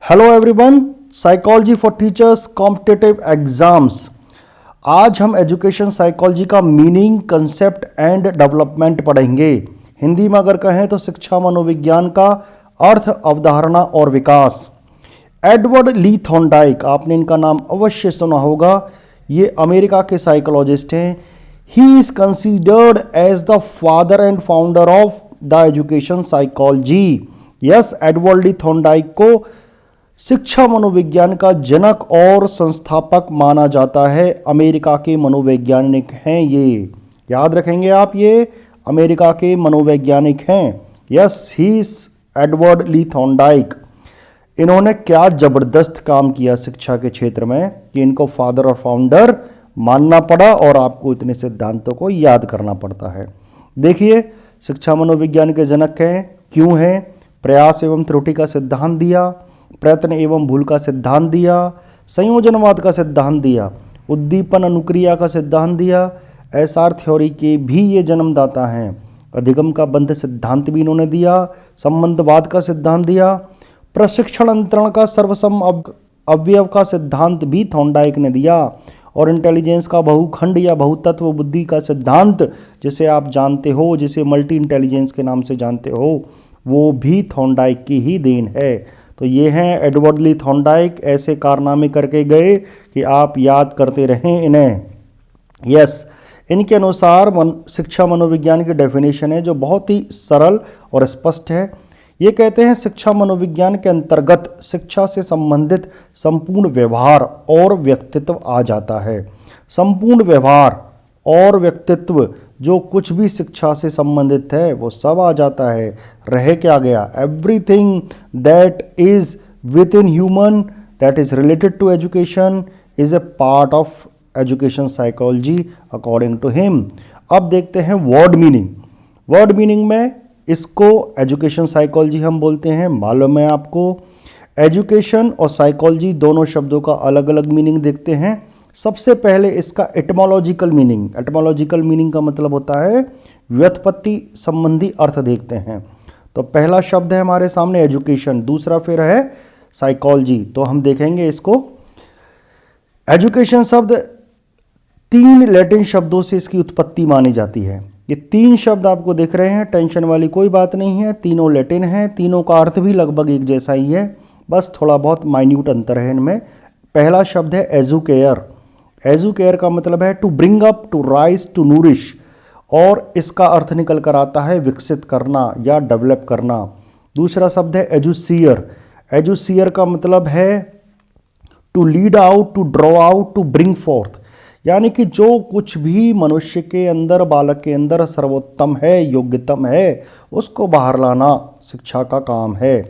Hello everyone, psychology for teachers competitive exams. आज हम education psychology का मीनिंग, कंसेप्ट एंड डेवलपमेंट पढ़ेंगे। हिंदी में अगर कहें तो शिक्षा मनोविज्ञान का अर्थ, अवधारणा और विकास। एडवर्ड ली थॉर्नडाइक, आपने इनका नाम अवश्य सुना होगा। ये अमेरिका के साइकोलॉजिस्ट हैं। He is considered as the father and founder of the education psychology. Yes, Edward Lee Thorndike को शिक्षा मनोविज्ञान का जनक और संस्थापक माना जाता है। अमेरिका के मनोवैज्ञानिक हैं ये, याद रखेंगे आप, ये अमेरिका के मनोवैज्ञानिक हैं। Yes, he is Edward Lee Thorndike. इन्होंने क्या ज़बरदस्त काम किया शिक्षा के क्षेत्र में कि इनको फादर और फाउंडर मानना पड़ा और आपको इतने सिद्धांतों को याद करना पड़ता है। देखिए, शिक्षा मनोविज्ञान के जनक हैं, क्यों हैं? प्रयास एवं त्रुटि का सिद्धांत दिया, प्रयत्न एवं भूल का सिद्धांत दिया, संयोजनवाद का सिद्धांत दिया, उद्दीपन अनुक्रिया का सिद्धांत दिया, एसआर थ्योरी के भी ये जन्मदाता हैं। अधिगम का बंध सिद्धांत भी इन्होंने दिया, संबंधवाद का सिद्धांत दिया, प्रशिक्षण अंतरण का सर्वसम अवयव का सिद्धांत भी थॉर्नडाइक ने दिया, और इंटेलिजेंस का बहुखंड या बहुतत्व बुद्धि का सिद्धांत, जिसे आप जानते हो, जिसे मल्टी इंटेलिजेंस के नाम से जानते हो, वो भी थॉर्नडाइक की ही देन है। तो ये हैं एडवर्ड ली थॉर्नडाइक। ऐसे कारनामे करके गए कि आप याद करते रहें इन्हें। यस, इनके अनुसार शिक्षा मनोविज्ञान की डेफिनेशन है जो बहुत ही सरल और स्पष्ट है। ये कहते हैं शिक्षा मनोविज्ञान के अंतर्गत शिक्षा से संबंधित संपूर्ण व्यवहार और व्यक्तित्व आ जाता है। संपूर्ण व्यवहार और व्यक्तित्व, जो कुछ भी शिक्षा से संबंधित है वो सब आ जाता है। रह क्या गया? Everything that is within human that is related to education is a part of education psychology according to him. अब देखते हैं वर्ड मीनिंग। वर्ड मीनिंग में इसको एजुकेशन साइकोलॉजी हम बोलते हैं, मालूम है आपको। एजुकेशन और साइकोलॉजी दोनों शब्दों का अलग अलग मीनिंग देखते हैं। सबसे पहले इसका एटमोलॉजिकल मीनिंग। एटमोलॉजिकल मीनिंग का मतलब होता है व्युत्पत्ति संबंधी अर्थ देखते हैं। तो पहला शब्द है हमारे सामने एजुकेशन, दूसरा फिर है साइकोलॉजी। तो हम देखेंगे इसको। एजुकेशन शब्द 3 लैटिन शब्दों से इसकी उत्पत्ति मानी जाती है। ये 3 शब्द आपको दिख रहे हैं, टेंशन वाली कोई बात नहीं है। तीनों लैटिन हैं, तीनों का अर्थ भी लगभग एक जैसा ही है, बस थोड़ा बहुत माइन्यूट अंतर है इनमें। पहला शब्द है एजुकेयर। एजुकेयर का मतलब है to bring up, to raise, to nourish, और इसका अर्थ निकल कर आता है विकसित करना या डेवलप करना। दूसरा शब्द है एजुसियर। एजुसियर का मतलब है to lead out, to draw out, to bring forth, यानी कि जो कुछ भी मनुष्य के अंदर, बालक के अंदर सर्वोत्तम है, योग्यतम है, उसको बाहर लाना शिक्षा का काम है।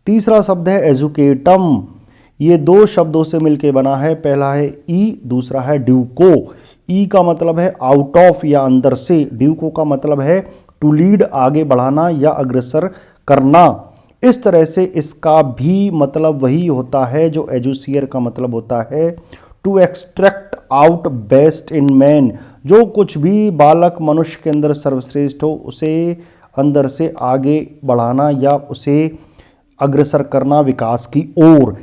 तीसरा शब्द है एजुकेटम। ये 2 शब्दों से मिलकर बना है, पहला है ई, दूसरा है ड्यूको। ई का मतलब है आउट ऑफ या अंदर से, ड्यूको का मतलब है टू लीड, आगे बढ़ाना या अग्रसर करना। इस तरह से इसका भी मतलब वही होता है जो एजुसियर का मतलब होता है, to extract out best in man. जो कुछ भी बालक मनुष्य के अंदर सर्वश्रेष्ठ हो उसे अंदर से आगे बढ़ाना या उसे अग्रसर करना विकास की ओर।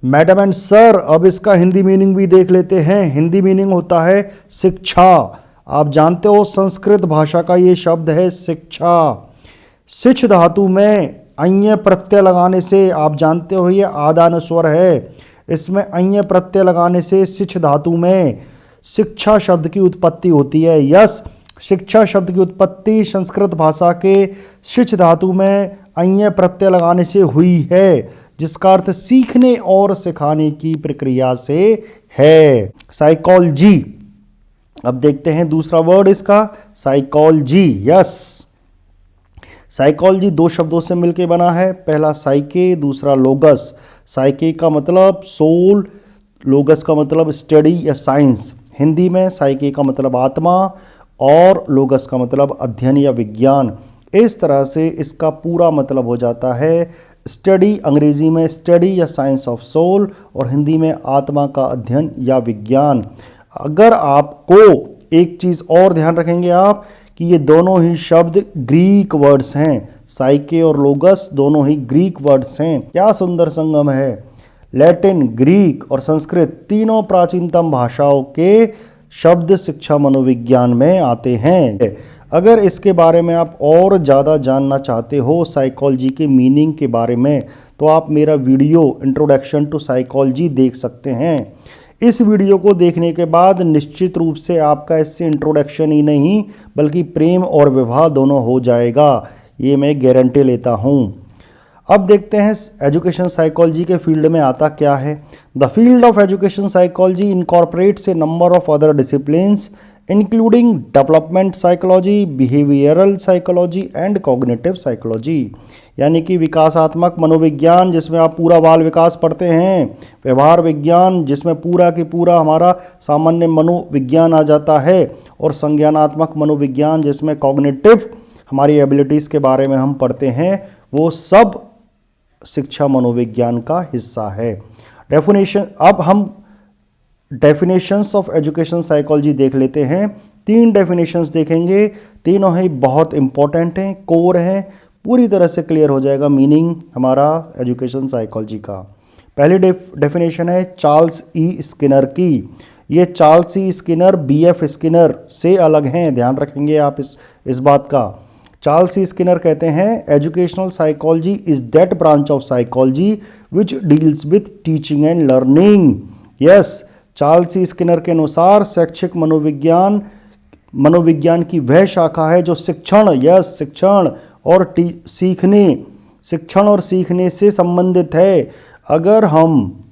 मैडम एंड सर, अब इसका हिंदी मीनिंग भी देख लेते हैं। हिंदी मीनिंग होता है शिक्षा। आप जानते हो संस्कृत भाषा का ये शब्द है शिक्षा। शिक्ष धातु में अञ्य प्रत्यय लगाने से, आप जानते हो ये आदान स्वर है, इसमें अञ्य प्रत्यय लगाने से शिक्ष धातु में शिक्षा शब्द की उत्पत्ति होती है। यस, शिक्षा शब्द की उत्पत्ति संस्कृत भाषा के शिक्ष धातु में अञ्य प्रत्यय लगाने से हुई है, जिसका अर्थ सीखने और सिखाने की प्रक्रिया से है। साइकोलॉजी। अब देखते हैं दूसरा वर्ड इसका, साइकोलॉजी। यस, साइकोलॉजी 2 शब्दों से मिलकर बना है, पहला साइके, दूसरा लोगस। साइके का मतलब सोल, लोगस का मतलब स्टडी या साइंस। हिंदी में साइके का मतलब आत्मा और लोगस का मतलब अध्ययन या विज्ञान। इस तरह से इसका पूरा मतलब हो जाता है स्टडी, अंग्रेजी में स्टडी या साइंस ऑफ सोल, और हिंदी में आत्मा का अध्ययन या विज्ञान। अगर आपको एक चीज़ और ध्यान रखेंगे आप कि ये दोनों ही शब्द ग्रीक वर्ड्स हैं। साइके और लोगस दोनों ही ग्रीक वर्ड्स हैं। क्या सुंदर संगम है। लैटिन, ग्रीक और संस्कृत तीनों प्राचीनतम भाषाओं के शब्द शिक्षा मनोविज्ञान में आते हैं। अगर इसके बारे में आप और ज़्यादा जानना चाहते हो साइकोलॉजी के मीनिंग के बारे में, तो आप मेरा वीडियो इंट्रोडक्शन टू साइकोलॉजी देख सकते हैं। इस वीडियो को देखने के बाद निश्चित रूप से आपका इससे इंट्रोडक्शन ही नहीं बल्कि प्रेम और विवाह दोनों हो जाएगा, ये मैं गारंटी लेता हूँ। अब देखते हैं एजुकेशन साइकोलॉजी के फील्ड में आता क्या है। The field of education psychology incorporates A number of other disciplines including development psychology, behavioural psychology and cognitive psychology. यानी कि विकासात्मक मनोविज्ञान जिसमें आप पूरा बाल विकास पढ़ते हैं, व्यवहार विज्ञान जिसमें पूरा की पूरा हमारा सामान्य मनोविज्ञान आ जाता है, और संज्ञानात्मक मनोविज्ञान जिसमें कॉग्निटिव हमारी एबिलिटीज़ के बारे में हम पढ़ते हैं, वो सब शिक्षा मनोविज्ञान का हिस्सा है। डेफिनेशन, अब हम डेफिनेशंस ऑफ एजुकेशन साइकोलॉजी देख लेते हैं। 3 डेफिनेशंस देखेंगे, तीनों ही बहुत इंपॉर्टेंट हैं, कोर हैं, पूरी तरह से क्लियर हो जाएगा मीनिंग हमारा एजुकेशन साइकोलॉजी का। पहली डेफिनेशन है चार्ल्स ई स्किनर की। ये Charles E Skinner BF Skinner से अलग हैं, ध्यान रखेंगे आप इस बात का। चार्ल्स ई स्किनर कहते हैं educational psychology is that branch of psychology which deals with teaching and learning. Yes, Charles E Skinner के अनुसार शैक्षिक मनोविज्ञान की वह शाखा है जो शिक्षण और सीखने से संबंधित है। अगर हम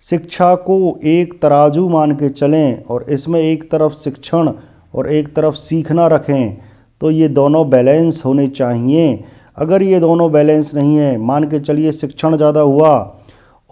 शिक्षा को एक तराजू मान के चलें और इसमें एक तरफ शिक्षण और एक तरफ सीखना रखें तो ये दोनों बैलेंस होने चाहिए। अगर ये दोनों बैलेंस नहीं है, मान के चलिए शिक्षण ज़्यादा हुआ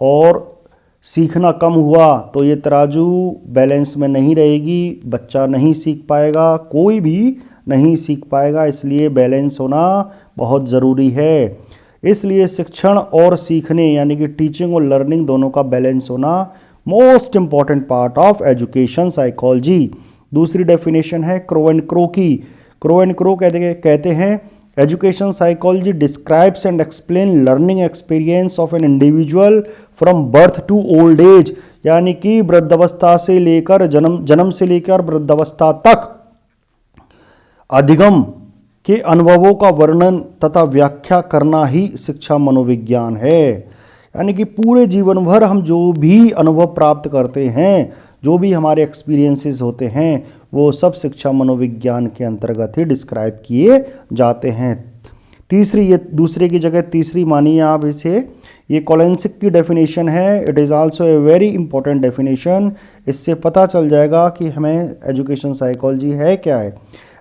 और सीखना कम हुआ, तो ये तराजू बैलेंस में नहीं रहेगी, बच्चा नहीं सीख पाएगा, कोई भी नहीं सीख पाएगा। इसलिए बैलेंस होना बहुत ज़रूरी है। इसलिए शिक्षण और सीखने यानी कि टीचिंग और लर्निंग दोनों का बैलेंस होना most important part of education psychology. दूसरी डेफिनेशन है क्रो एंड क्रो की। क्रो एंड क्रो कहते हैं education psychology describes and explain learning experience of an individual from birth to old age. यानी कि वृद्धावस्था से लेकर जन्म से लेकर वृद्धावस्था तक अधिगम के अनुभवों का वर्णन तथा व्याख्या करना ही शिक्षा मनोविज्ञान है। यानी कि पूरे जीवन भर हम जो भी अनुभव प्राप्त करते हैं, जो भी हमारे एक्सपीरियंसेस होते हैं, वो सब शिक्षा मनोविज्ञान के अंतर्गत ही डिस्क्राइब किए जाते हैं। तीसरी, ये दूसरे की जगह तीसरी मानिए आप इसे, ये कोलेंसिक की डेफिनेशन है। It is also a very important definition. इससे पता चल जाएगा कि हमें एजुकेशन साइकोलॉजी है क्या है।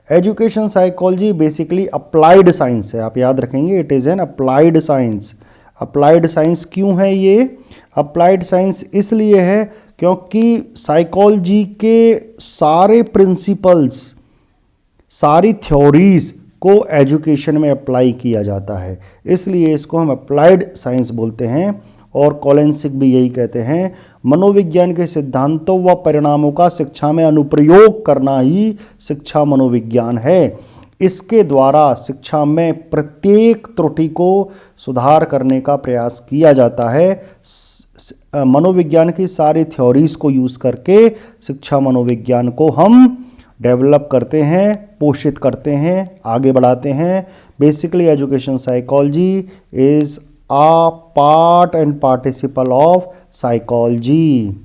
Education psychology basically applied science है, आप याद रखेंगे, it is an applied science. Applied science क्यों है ये? अप्लाइड साइंस इसलिए है क्योंकि साइकोलॉजी के सारे प्रिंसिपल्स, सारी थ्योरीज को एजुकेशन में अप्लाई किया जाता है, इसलिए इसको हम अप्लाइड साइंस बोलते हैं। और कोलेंसिक भी यही कहते हैं, मनोविज्ञान के सिद्धांतों व परिणामों का शिक्षा में अनुप्रयोग करना ही शिक्षा मनोविज्ञान है। इसके द्वारा शिक्षा में प्रत्येक त्रुटि को सुधार करने का प्रयास किया जाता है। मनोविज्ञान की सारी थ्योरीज को यूज़ करके शिक्षा मनोविज्ञान को हम डेवलप करते हैं, पोषित करते हैं, आगे बढ़ाते हैं। Basically education psychology is a part and participle of psychology.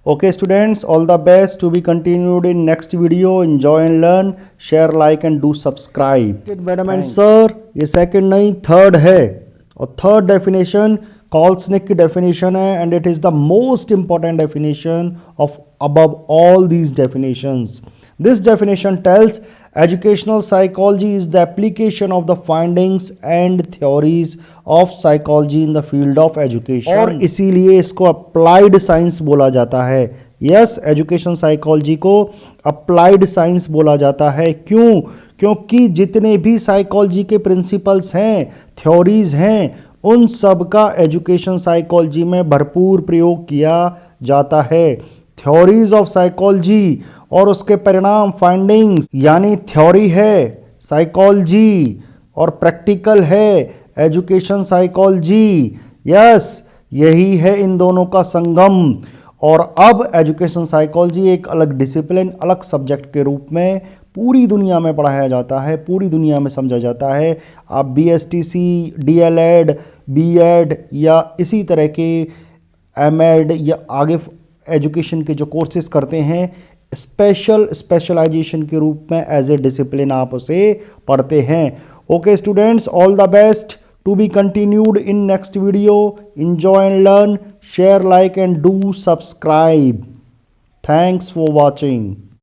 Okay students, all the best, to be continued in next video. Enjoy and learn, share, like and do subscribe. Madam and sir, ये second नहीं third है, और third definition कॉल्सनिक की definition है, and it is the most important definition of above all these definitions. This definition tells educational psychology is the application of the findings and theories of psychology in the field of education. और इसीलिए इसको applied science बोला जाता है. Yes, education psychology को applied science बोला जाता है. क्यों? क्योंकि जितने भी साइकोलॉजी के प्रिंसिपल्स हैं, थ्योरीज हैं, उन सब का एजुकेशन साइकोलॉजी में भरपूर प्रयोग किया जाता है. थ्योरीज ऑफ साइकोलॉजी और उसके परिणाम, फाइंडिंग्स, यानी थ्योरी है, साइकोलॉजी और प्रैक्टिकल है एजुकेशन साइकोलॉजी। यस, यही है इन दोनों का संगम। और अब एजुकेशन साइकोलॉजी एक अलग डिसिप्लिन, अलग सब्जेक्ट के रूप में पूरी दुनिया में पढ़ाया जाता है, पूरी दुनिया में समझा जाता है। आप BSTC, DLED, B.Ed या इसी तरह के M.Ed या आगे एजुकेशन के जो कोर्सेज करते हैं, स्पेशलाइजेशन के रूप में एज ए डिसिप्लिन आप उसे पढ़ते हैं। Okay students, all the best, to be continued in next video. Enjoy and learn, share, like and do subscribe. Thanks for watching.